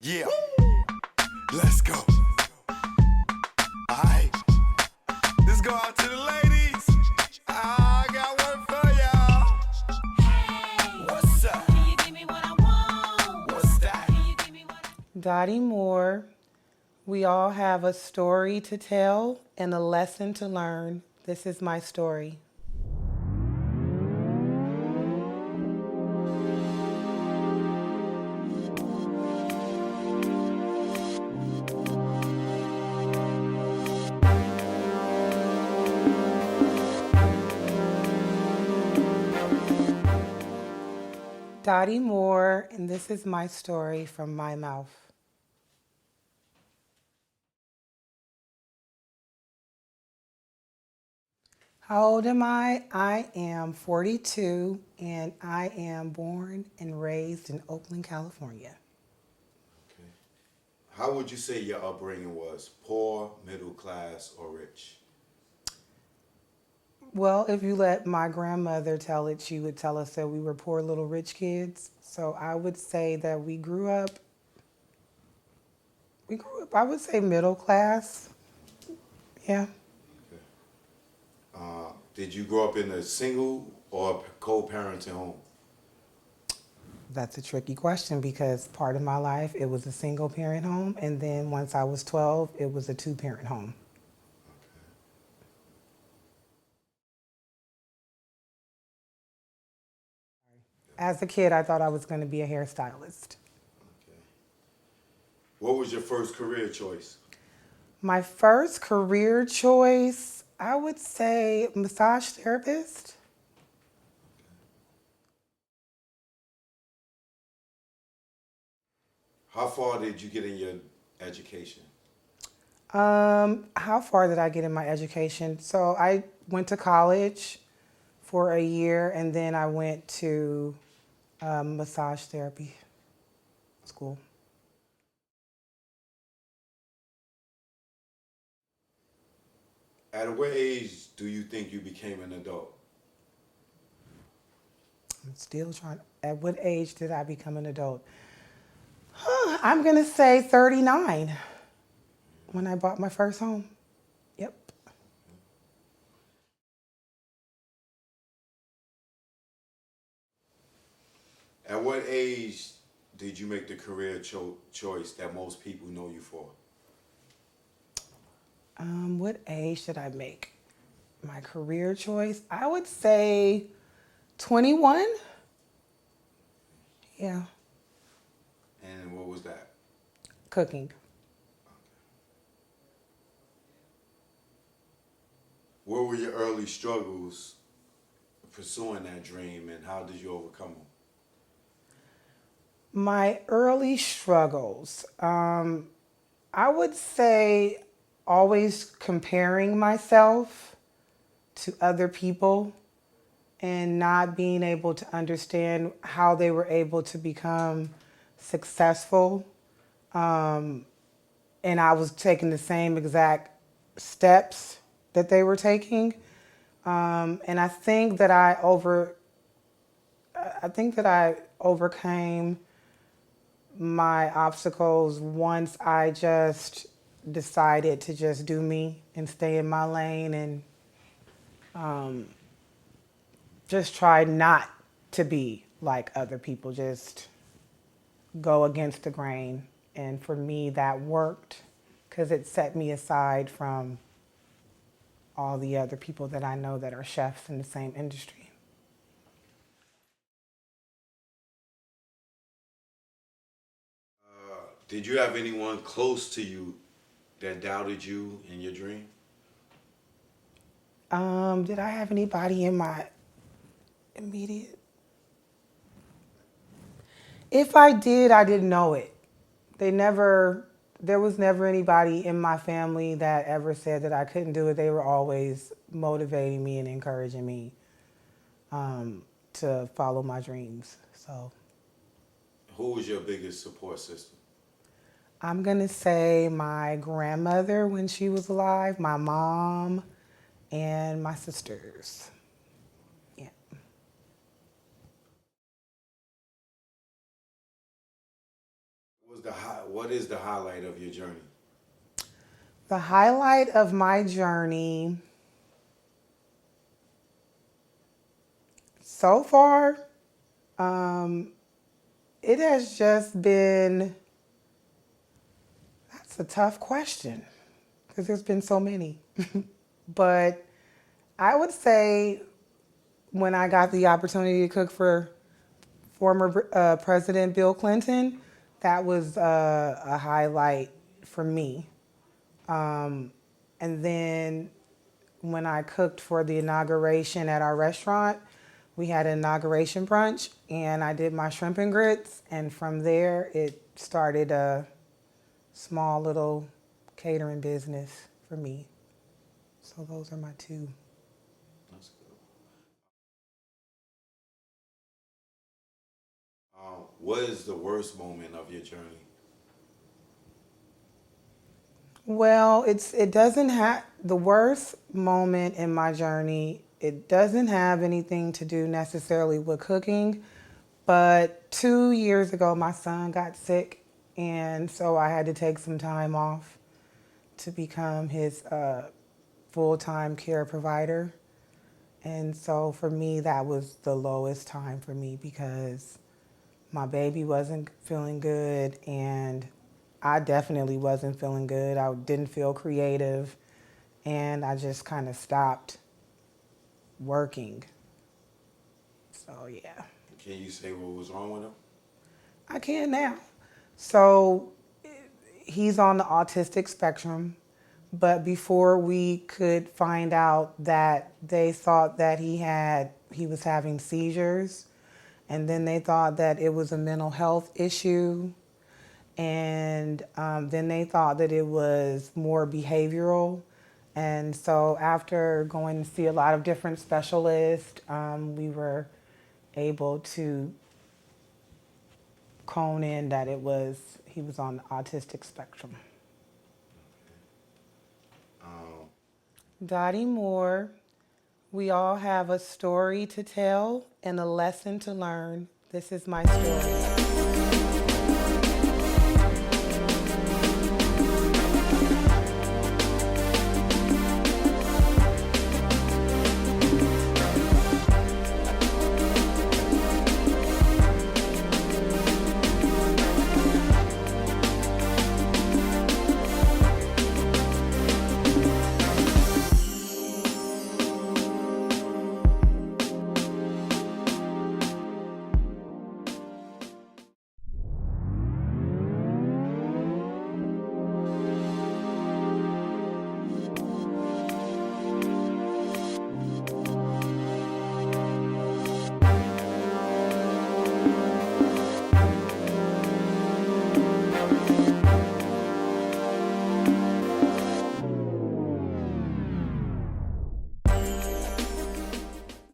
Yeah, let's go. Alright, let's go out to the ladies. I got one for y'all. Hey, what's up? Can you give me what I want? What's that? Can you give me what I... Dottie Moore, we all have a story to tell and a lesson to learn. This is my story. Dottie Moore, and this is my story from my mouth. How old am I? I am 42, and I am born and raised in Oakland, California. Okay. How would you say your upbringing was? Poor, middle class, or rich? Well, if you let my grandmother tell it, she would tell us that we were poor little rich kids. So I would say that we grew up, I would say middle class. Yeah. Did you grow up in a single or co-parenting home? That's a tricky question because part of my life it was a single parent home, and then once I was 12, it was a two-parent home. As a kid, I thought I was going to be a hairstylist. Okay. What was your first career choice? My first career choice, I would say massage therapist. How far did you get in your education? How far did I get in my education? So I went to college for a year, and then I went to massage therapy school. At what age do you think you became an adult? I'm still trying. At what age did I become an adult? I'm going to say 39 when I bought my first home. Yep. At what age did you make the career choice that most people know you for? What age did I make my career choice? I would say 21. Yeah. And what was that? Cooking. What were your early struggles pursuing that dream, and how did you overcome them? My early struggles. I would say always comparing myself to other people and not being able to understand how they were able to become successful. And I was taking the same exact steps that they were taking. And I think that I overcame my obstacles once I just decided to just do me and stay in my lane and just try not to be like other people, just go against the grain. And for me, that worked because it set me aside from all the other people that I know that are chefs in the same industry. Did you have anyone close to you that doubted you in your dream? Did I have anybody in my immediate? If I did, I didn't know it. There was never anybody in my family that ever said that I couldn't do it. They were always motivating me and encouraging me to follow my dreams. So Who was your biggest support system? I'm gonna say my grandmother when she was alive, my mom, and my sisters. Yeah. What is the highlight of your journey? The highlight of my journey so far, it has just been, that's a tough question because there's been so many. But I would say when I got the opportunity to cook for former President Bill Clinton, that was a highlight for me. And then when I cooked for the inauguration at our restaurant, we had an inauguration brunch and I did my shrimp and grits. And from there, it started a small little catering business for me. So those are my two. That's good. What is the worst moment of your journey? Well, it doesn't have the worst moment in my journey. It doesn't have anything to do necessarily with cooking, but 2 years ago my son got sick, and so I had to take some time off to become his full-time care provider. And so for me, that was the lowest time for me because my baby wasn't feeling good and I definitely wasn't feeling good. I didn't feel creative and I just kind of stopped working. So yeah. Can you say what was wrong with him? I can now. So he's on the autistic spectrum, but before we could find out that, they thought that he was having seizures, and then they thought that it was a mental health issue, and then they thought that it was more behavioral. And so after going to see a lot of different specialists, we were able to hone in that he was on the autistic spectrum. Dottie Moore, we all have a story to tell and a lesson to learn. This is my story.